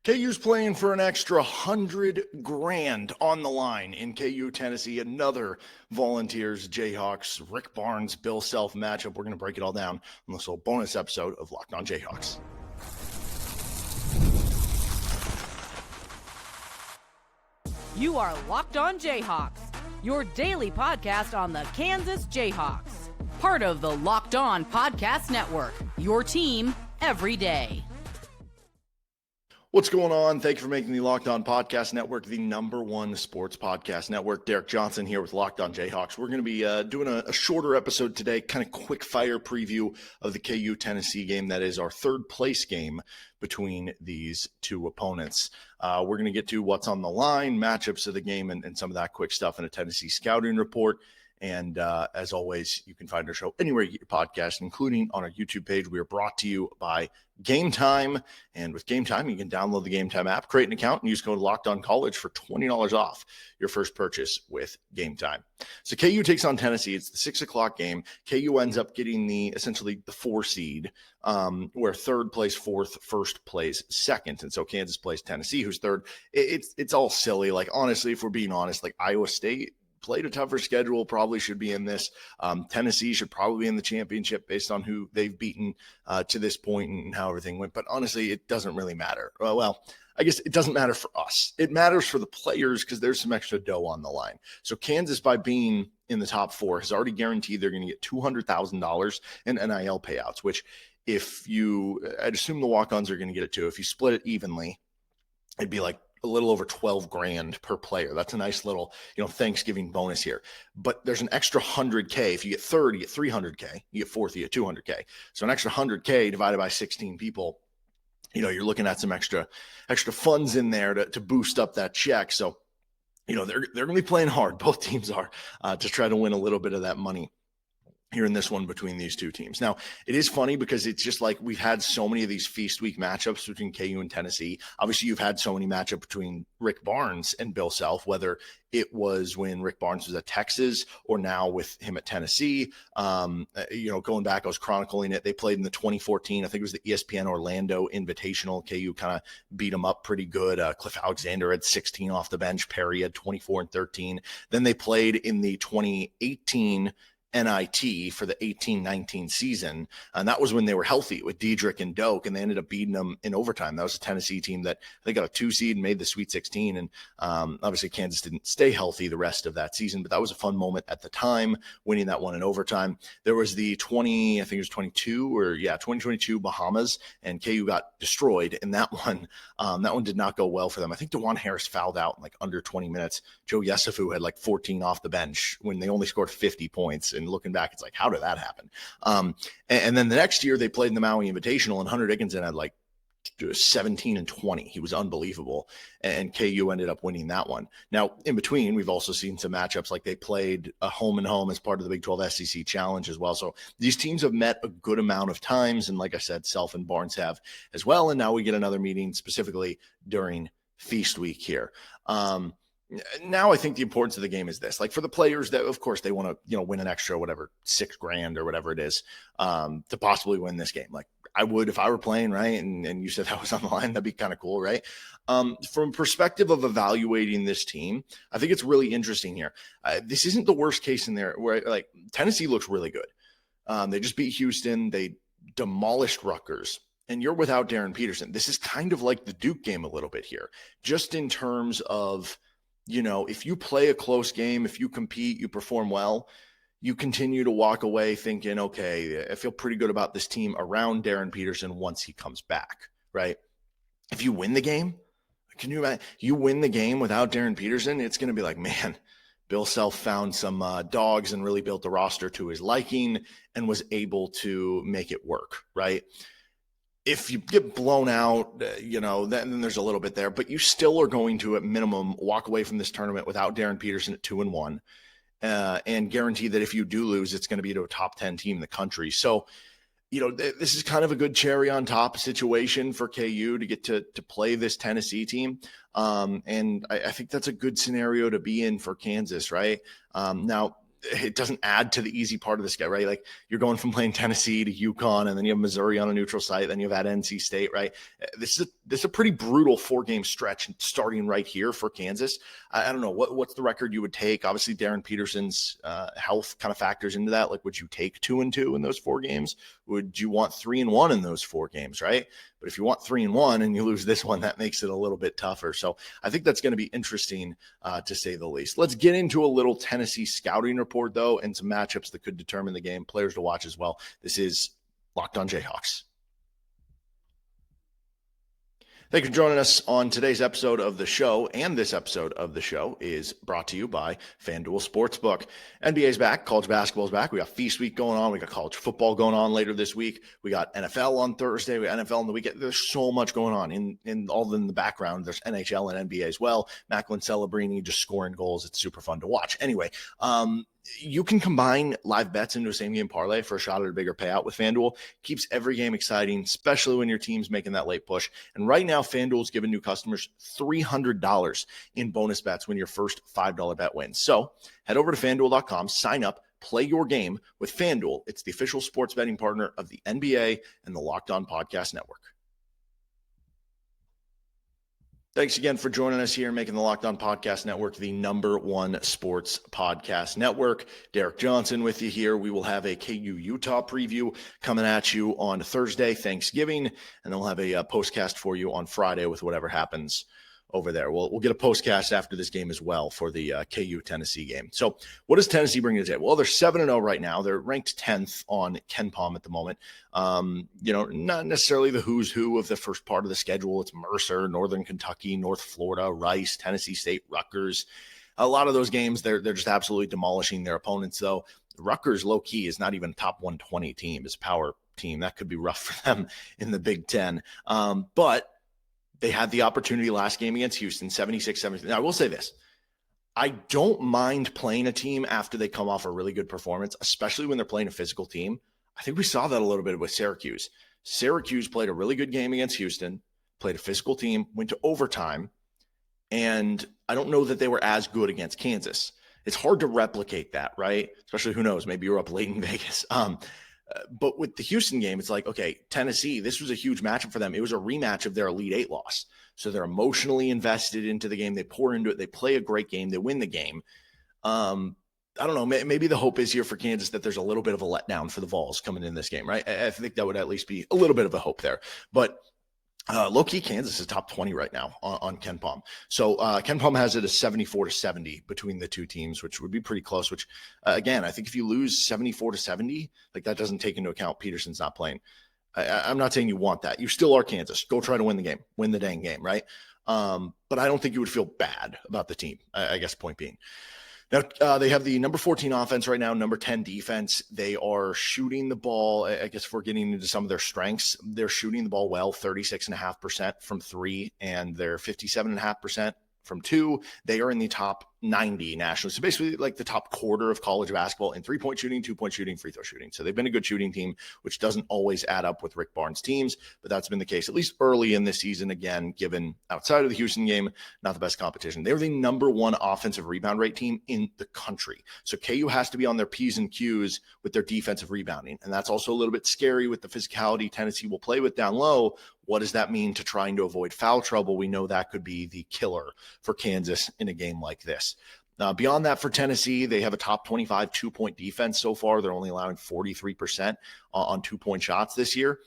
KU's playing for an extra $100,000 on the line in KU, Tennessee. Another Volunteers, Jayhawks, Rick Barnes, Bill Self matchup. We're going to break it all down on this little bonus episode of Locked On Jayhawks. You are Locked On Jayhawks, your daily podcast on the Kansas Jayhawks. Part of the Locked On Podcast Network, your team every day. What's going on? Thank you for making the Locked On Podcast Network the #1 sports podcast network. Derek Johnson here with Locked On Jayhawks. We're going to be doing a shorter episode today, kind of quick fire preview of the KU Tennessee game. That is our third place game between these two opponents. We're going to get to what's on the line, matchups of the game, and some of that quick stuff in a Tennessee scouting report. And as always, you can find our show anywhere you get your podcast, including on our YouTube page. We are brought to you by Game Time. And with Game Time, you can download the Game Time app, create an account, and use code LOCKEDONCollege for $20 off your first purchase with Game Time. So KU takes on Tennessee. It's the 6 o'clock game. KU ends up getting essentially the 4 seed, where third plays fourth, first plays second. And so Kansas plays Tennessee, who's third. It's all silly. Like, honestly, if we're being honest, like Iowa State played a tougher schedule, probably should be in this. Tennessee should probably be in the championship based on who they've beaten to this point and how everything went. But honestly, it doesn't really matter. Well, I guess it doesn't matter for us. It matters for the players because there's some extra dough on the line. So Kansas, by being in the top 4, has already guaranteed they're going to get $200,000 in NIL payouts, which I'd assume the walk-ons are going to get it too. If you split it evenly, it'd be like a little over $12,000 per player. That's a nice little, Thanksgiving bonus here. But there's an extra $100K. If you get third, you get $300K. You get fourth, you get $200K. So an extra $100K divided by 16 people, you're looking at some extra funds in there to boost up that check. So, they're going to be playing hard. Both teams are to try to win a little bit of that money here in this one between these two teams. Now, it is funny because it's just like we've had so many of these feast week matchups between KU and Tennessee. Obviously, you've had so many matchups between Rick Barnes and Bill Self, whether it was when Rick Barnes was at Texas or now with him at Tennessee. Going back, I was chronicling it. They played in the 2014, I think it was the ESPN Orlando Invitational. KU kind of beat them up pretty good. Cliff Alexander had 16 off the bench. Perry had 24 and 13. Then they played in the 2018 NIT for the 18-19 season. And that was when they were healthy with Diedrich and Doak, and they ended up beating them in overtime. That was a Tennessee team that they got a 2 seed and made the Sweet 16. And obviously Kansas didn't stay healthy the rest of that season, but that was a fun moment at the time, winning that one in overtime. There was the 2022 Bahamas, and KU got destroyed in that one. That one did not go well for them. I think DeJuan Harris fouled out in like under 20 minutes. Joe Yesufu had like 14 off the bench when they only scored 50 points. And looking back, it's like, how did that happen? And then the next year they played in the Maui Invitational, and Hunter Dickinson had like 17 and 20. He was unbelievable. And KU ended up winning that one. Now, in between, we've also seen some matchups, like they played a home and home as part of the Big 12 SEC Challenge as well. So these teams have met a good amount of times. And like I said, Self and Barnes have as well. And now we get another meeting specifically during Feast Week here. Now I think the importance of the game is this, like for the players that, of course, they want to, win an extra, whatever, $6,000 or whatever it is, to possibly win this game. Like I would, if I were playing, right. And you said that was on the line, that'd be kind of cool. Right. From perspective of evaluating this team, I think it's really interesting here. This isn't the worst case in there where like Tennessee looks really good. They just beat Houston. They demolished Rutgers. And you're without Darryn Peterson. This is kind of like the Duke game a little bit here, just in terms of, if you play a close game, if you compete, you perform well, you continue to walk away thinking, okay, I feel pretty good about this team around Darryn Peterson once he comes back, right? If you win the game, can you imagine? You win the game without Darryn Peterson, it's going to be like, man, Bill Self found some dogs and really built the roster to his liking and was able to make it work, right? If you get blown out, then there's a little bit there, but you still are going to, at minimum, walk away from this tournament without Darryn Peterson at 2-1, and guarantee that if you do lose, it's going to be to a top 10 team in the country. So, this is kind of a good cherry on top situation for KU to get to play this Tennessee team. And I think that's a good scenario to be in for Kansas, right? Now, it doesn't add to the easy part of this guy, right? Like you're going from playing Tennessee to UConn, and then you have Missouri on a neutral site, then you've had NC State, right? This is this is a pretty brutal 4-game stretch starting right here for Kansas. I don't know what's the record you would take. Obviously, Darryn Peterson's health kind of factors into that. Like, would you take 2-2 in those 4 games? Would you want 3-1 in those 4 games, right? But if you want 3-1 and you lose this one, that makes it a little bit tougher. So I think that's going to be interesting to say the least. Let's get into a little Tennessee scouting report, though, and some matchups that could determine the game, players to watch as well. This is Locked On Jayhawks. Thank you for joining us on today's episode of the show. And this episode of the show is brought to you by FanDuel Sportsbook. NBA's back. College basketball's back. We got Feast Week going on. We got college football going on later this week. We got NFL on Thursday. We got NFL on the weekend. There's so much going on in all in the background. There's NHL and NBA as well. Macklin Celebrini just scoring goals. It's super fun to watch. Anyway, you can combine live bets into a same-game parlay for a shot at a bigger payout with FanDuel. Keeps every game exciting, especially when your team's making that late push. And right now, FanDuel is giving new customers $300 in bonus bets when your first $5 bet wins. So head over to FanDuel.com, sign up, play your game with FanDuel. It's the official sports betting partner of the NBA and the Locked On Podcast Network. Thanks again for joining us here, making the Locked On Podcast Network the #1 sports podcast network. Derek Johnson with you here. We will have a KU Utah preview coming at you on Thursday, Thanksgiving, and then we'll have a postcast for you on Friday with whatever happens over there. We'll get a postcast after this game as well for the KU Tennessee game. So what does Tennessee bring to the table? Well, they're 7-0 right now. They're ranked 10th on KenPom at the moment. Not necessarily the who's who of the first part of the schedule. It's Mercer, Northern Kentucky, North Florida, Rice, Tennessee State, Rutgers. A lot of those games, they're just absolutely demolishing their opponents, though. Rutgers, low-key, is not even top 120 team. It's a power team. That could be rough for them in the Big Ten. But they had the opportunity last game against Houston, 76-73. Now, I will say this. I don't mind playing a team after they come off a really good performance, especially when they're playing a physical team. I think we saw that a little bit with Syracuse. Syracuse played a really good game against Houston, played a physical team, went to overtime, and I don't know that they were as good against Kansas. It's hard to replicate that, right? Especially, who knows, maybe you're up late in Vegas. But with the Houston game, it's like, okay, Tennessee, this was a huge matchup for them. It was a rematch of their Elite Eight loss. So they're emotionally invested into the game. They pour into it. They play a great game. They win the game. I don't know. Maybe the hope is here for Kansas that there's a little bit of a letdown for the Vols coming in this game, right? I think that would at least be a little bit of a hope there. But low-key, Kansas is top 20 right now on KenPom. So KenPom has it as 74-70 between the two teams, which would be pretty close, which, again, I think if you lose 74-70, like, that doesn't take into account Peterson's not playing. I'm not saying you want that. You still are Kansas. Go try to win the game. Win the dang game, right? But I don't think you would feel bad about the team, I guess, point being. Now, they have the number 14 offense right now, number 10 defense. They are shooting the ball. I guess if we're getting into some of their strengths, they're shooting the ball well, 36.5% from 3, and they're 57.5% from 2. They are in the top 90 nationally. So basically like the top quarter of college basketball in 3-point shooting, 2-point shooting, free throw shooting. So they've been a good shooting team, which doesn't always add up with Rick Barnes' teams, but that's been the case at least early in this season. Again, given outside of the Houston game, not the best competition. They were the number 1 offensive rebound rate team in the country. So KU has to be on their P's and Q's with their defensive rebounding. And that's also a little bit scary with the physicality Tennessee will play with down low. What does that mean to trying to avoid foul trouble? We know that could be the killer for Kansas in a game like this. Beyond that, for Tennessee, they have a top 25 2-point defense so far. They're only allowing 43% on 2-point shots this year,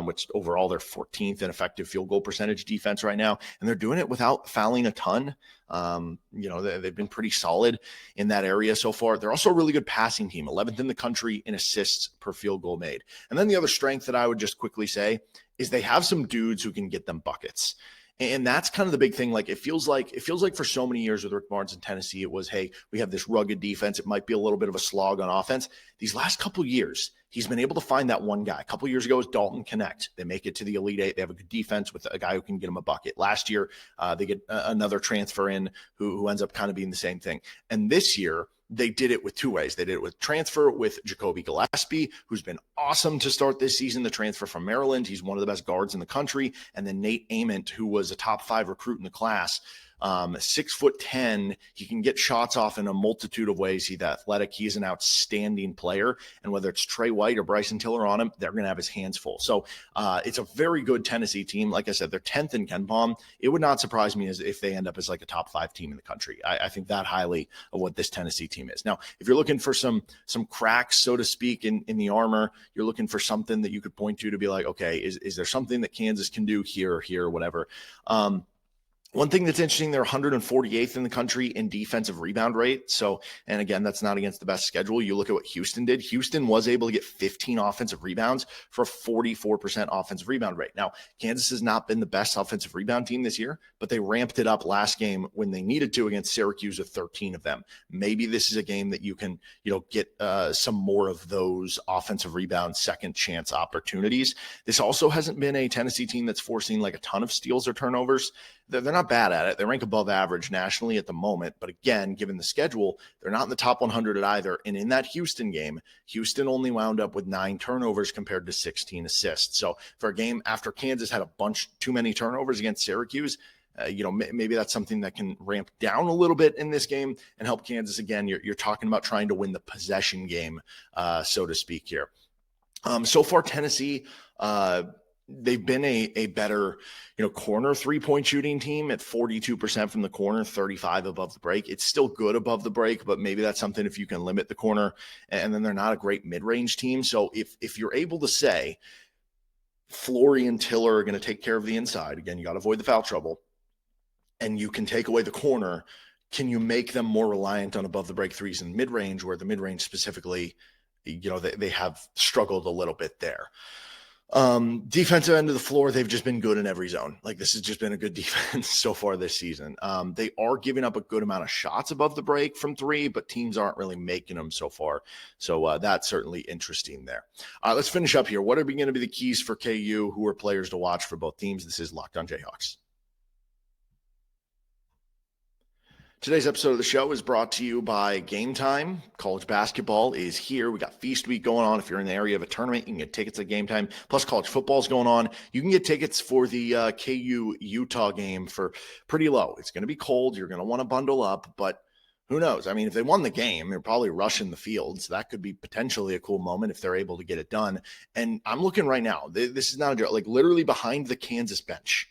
which overall they're 14th in effective field goal percentage defense right now. And they're doing it without fouling a ton. They've been pretty solid in that area so far. They're also a really good passing team, 11th in the country in assists per field goal made. And then the other strength that I would just quickly say is they have some dudes who can get them buckets. And that's kind of the big thing. Like, it feels like for so many years with Rick Barnes in Tennessee, it was, hey, we have this rugged defense. It might be a little bit of a slog on offense. These last couple of years, he's been able to find that one guy. A couple of years ago was Dalton Connect. They make it to the Elite Eight. They have a good defense with a guy who can get them a bucket. Last year, they get another transfer in who ends up kind of being the same thing. And this year, they did it with 2 ways. They did it with transfer with Jakobi Gillespie, who's been awesome to start this season, the transfer from Maryland. He's one of the best guards in the country. And then Nate Ament, who was a top 5 recruit in the class. 6'10". He can get shots off in a multitude of ways. He's athletic. He's an outstanding player. And whether it's Trey White or Bryson Tiller on him, they're going to have his hands full. So it's a very good Tennessee team. Like I said, they're 10th in KenPom. It would not surprise me if they end up as like a top 5 team in the country. I think that highly of what this Tennessee team is. Now, if you're looking for some cracks, so to speak, in the armor, you're looking for something that you could point to be like, okay, is there something that Kansas can do here or here or whatever? One thing that's interesting, they're 148th in the country in defensive rebound rate. So, and again, that's not against the best schedule. You look at what Houston did. Houston was able to get 15 offensive rebounds for a 44% offensive rebound rate. Now, Kansas has not been the best offensive rebound team this year, but they ramped it up last game when they needed to against Syracuse with 13 of them. Maybe this is a game that you can, get some more of those offensive rebound second chance opportunities. This also hasn't been a Tennessee team that's forcing like a ton of steals or turnovers. They're not bad at it. They rank above average nationally at the moment. But again, given the schedule, they're not in the top 100 at either. And in that Houston game, Houston only wound up with 9 turnovers compared to 16 assists. So for a game after Kansas had a bunch too many turnovers against Syracuse, maybe that's something that can ramp down a little bit in this game and help Kansas. Again, you're talking about trying to win the possession game, so to speak here. So far, Tennessee, they've been a better, corner 3-point shooting team at 42% from the corner, 35 above the break. It's still good above the break, but maybe that's something if you can limit the corner. And then they're not a great mid-range team. So if you're able to say Flory and Tiller are going to take care of the inside, again, you got to avoid the foul trouble, and you can take away the corner, can you make them more reliant on above the break threes in mid-range, where the mid-range specifically, they have struggled a little bit there. Defensive end of the floor, they've just been good in every zone. Like, this has just been a good defense so far this season. They are giving up a good amount of shots above the break from 3, but teams aren't really making them so far. So that's certainly interesting there. Let's finish up here. What are going to be the keys for KU? Who are players to watch for both teams? This is Locked On Jayhawks. Today's episode of the show is brought to you by Game Time. College basketball is here. We got Feast Week going on. If you're in the area of a tournament, you can get tickets at Game Time. Plus, college football is going on. You can get tickets for the KU-Utah game for pretty low. It's going to be cold. You're going to want to bundle up, but who knows? I mean, if they won the game, they're probably rushing the field. So that could be potentially a cool moment if they're able to get it done. And I'm looking right now. This is not a joke. Like, literally behind the Kansas bench,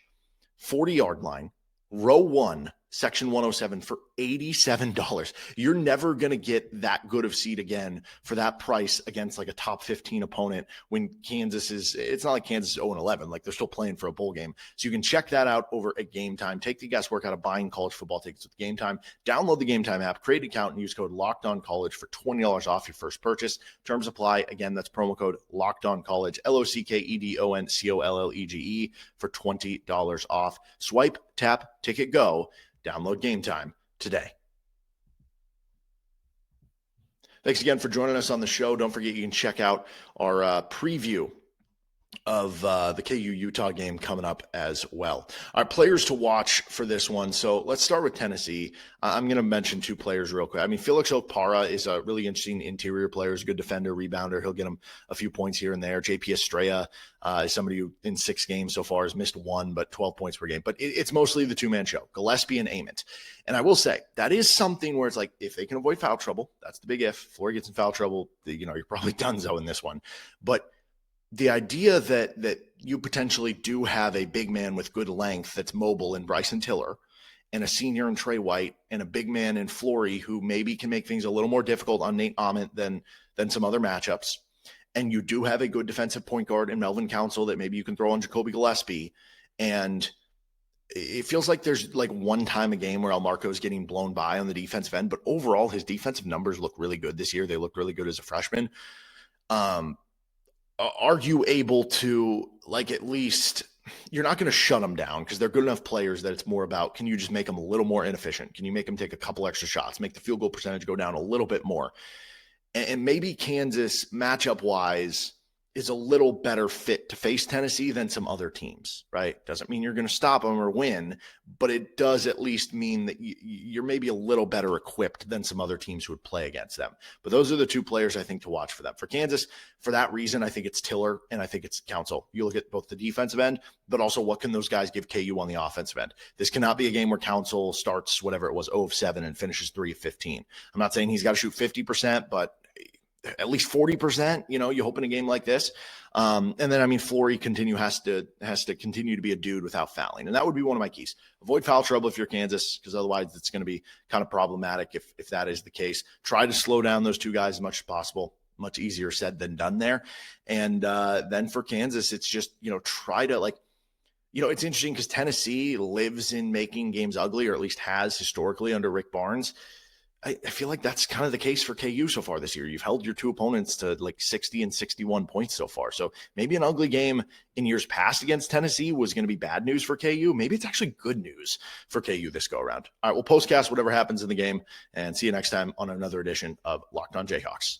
40-yard line, row 1, section 107 for $87. You're never going to get that good of seat again for that price against like a top 15 opponent when Kansas is, it's not like Kansas is 0-11, like they're still playing for a bowl game. So you can check that out over at Game Time. Take the guesswork out of buying college football tickets with Game Time. Download the Game Time app, create an account, and use code LOCKEDONCollege for $20 off your first purchase. Terms apply. Again, that's promo code LOCKEDONCollege, LOCKEDONCOLLEGE for $20 off. Swipe, tap, ticket, go. Download Game Time today. Thanks again for joining us on the show. Don't forget you can check out our preview of the KU-Utah game coming up as well. Our players to watch for this one. So let's start with Tennessee. I'm going to mention 2 players real quick. I mean, Felix Okpara is a really interesting interior player. He's a good defender, rebounder. He'll get him a few points here and there. JP Estrella is somebody who in 6 games so far has missed 1, but 12 points per game. But it's mostly the 2-man show, Gillespie and Ament. And I will say that is something where it's like, if they can avoid foul trouble, that's the big if. Flory gets in foul trouble, you're probably donezo in this one. But the idea that you potentially do have a big man with good length that's mobile in Bryson Tiller, and a senior in Trey White, and a big man in Flory who maybe can make things a little more difficult on Nate Ament than some other matchups, and you do have a good defensive point guard in Melvin Council that maybe you can throw on Jakobi Gillespie, and it feels like there's like one time a game where Elmarco is getting blown by on the defensive end, but overall his defensive numbers look really good this year. They look really good as a freshman. Are you able to, like, at least, you're not going to shut them down because they're good enough players that it's more about, can you just make them a little more inefficient? Can you make them take a couple extra shots, make the field goal percentage go down a little bit more? And maybe Kansas matchup wise, is a little better fit to face Tennessee than some other teams, right? Doesn't mean you're going to stop them or win, but it does at least mean that you're maybe a little better equipped than some other teams who would play against them. But those are the two players I think to watch for them. For Kansas, for that reason, I think it's Tiller and I think it's Council. You look at both the defensive end, but also what can those guys give KU on the offensive end? This cannot be a game where Council starts whatever it was, 0 of 7 and finishes 3 of 15. I'm not saying he's got to shoot 50%, but at least 40%, you hope in a game like this. And then, I mean, Flory has to continue to be a dude without fouling. And that would be one of my keys. Avoid foul trouble if you're Kansas, because otherwise it's going to be kind of problematic if that is the case. Try to slow down those two guys as much as possible. Much easier said than done there. And then for Kansas, it's just, try to it's interesting because Tennessee lives in making games ugly, or at least has historically under Rick Barnes. I feel like that's kind of the case for KU so far this year. You've held your two opponents to like 60 and 61 points so far. So maybe an ugly game in years past against Tennessee was going to be bad news for KU. Maybe it's actually good news for KU this go around. All right, we'll postcast whatever happens in the game and see you next time on another edition of Locked on Jayhawks.